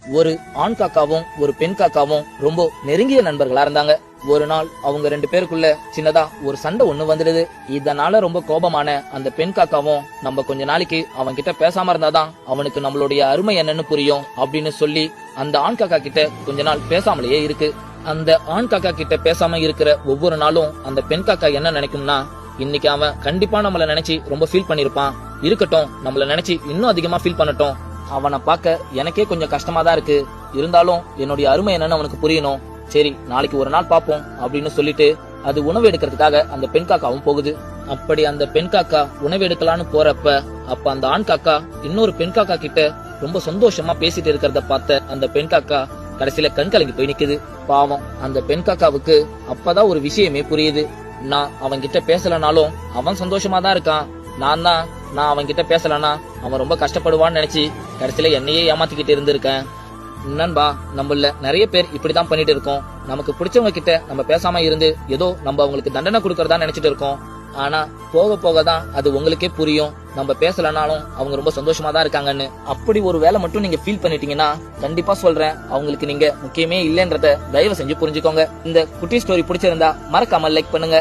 ஒரு ஆண் காக்காவும் ஒரு பெண் காக்காவும் ரொம்ப நெருங்கிய நண்பர்களா இருந்தாங்க. ஒரு நாள் அவங்க 2 பேருக்குள்ள சின்னதா ஒரு சண்டை ஒண்ணு வந்துடுது. இதனால ரொம்ப கோபமான அந்த பெண் காக்காவும், நம்ம கொஞ்ச நாளைக்கு அவன் கிட்ட பேசாம இருந்தாதான் அவனுக்கு நம்மளுடைய அருமை என்னன்னு புரியும் அப்படின்னு சொல்லி அந்த ஆண் காக்கா கிட்ட கொஞ்ச நாள் பேசாமலேயே இருக்கு. அந்த ஆண் காக்கா கிட்ட பேசாம இருக்கிற ஒவ்வொரு நாளும் அந்த பெண் காக்கா என்ன நினைக்கும்னா, இன்னைக்கு அவன் கண்டிப்பா நம்மள நினைச்சு ரொம்ப ஃபீல் பண்ணிருப்பான், இருக்கட்டும் நம்மள நினைச்சு இன்னும் அதிகமா ஃபீல் பண்ணட்டும், அவனை பார்க்க எனக்கே கொஞ்சம் கஷ்டமா தான் இருக்கு, இருந்தாலும் என்னுடைய அருமை என்னன்னு அவனுக்கு புரியணும், சரி நாளைக்கு ஒரு நாள் பாப்போம் அப்படின்னு சொல்லிட்டு அது உணவு எடுக்கிறதுக்காக அந்த பெண் காக்காவும் போகுது. அப்படி அந்த பெண் காக்கா உணவு எடுக்கலான்னு போறப்ப அப்ப அந்த ஆண் காக்கா இன்னொரு பெண் காக்கா கிட்ட ரொம்ப சந்தோஷமா பேசிட்டு இருக்கிறத பார்த்த அந்த பெண் காக்கா கடைசியில கண் கலங்கி போய் நிக்குது. பாவம் அந்த பெண் காக்காவுக்கு அப்பதான் ஒரு விஷயமே புரியுது. நான் அவன் கிட்ட பேசலனாலும் அவன் சந்தோஷமா தான் இருக்கான், நான் அவன் கிட்ட பேசலனா அவன் ரொம்ப கஷ்டப்படுவான்னு நினைச்சு கடைசியில என்னையே ஏமாத்திக்கிட்டு இருந்திருக்கேன். நண்பா, நம்மள நிறைய பேர் இப்படிதான் பண்ணிட்டு இருக்கோம். நமக்கு பிடிச்சவங்க கிட்ட நம்ம பேசாம இருந்து ஏதோ நம்ம அவங்களுக்கு தண்டனை கொடுக்கறதா நினைச்சிட்டு இருக்கோம். ஆனா போக போக தான் அது உங்களுக்கே புரியும், நம்ம பேசலனாலும் அவங்க ரொம்ப சந்தோஷமா தான் இருக்காங்கன்னு. அப்படி ஒரு வேலை மட்டும் நீங்க ஃபீல் பண்ணிட்டீங்கன்னா கண்டிப்பா சொல்றேன், அவங்களுக்கு நீங்க முக்கியமே இல்லைன்றத தயவு செஞ்சு புரிஞ்சுக்கோங்க. இந்த குட்டி ஸ்டோரி பிடிச்சிருந்தா மறக்காம லைக் பண்ணுங்க.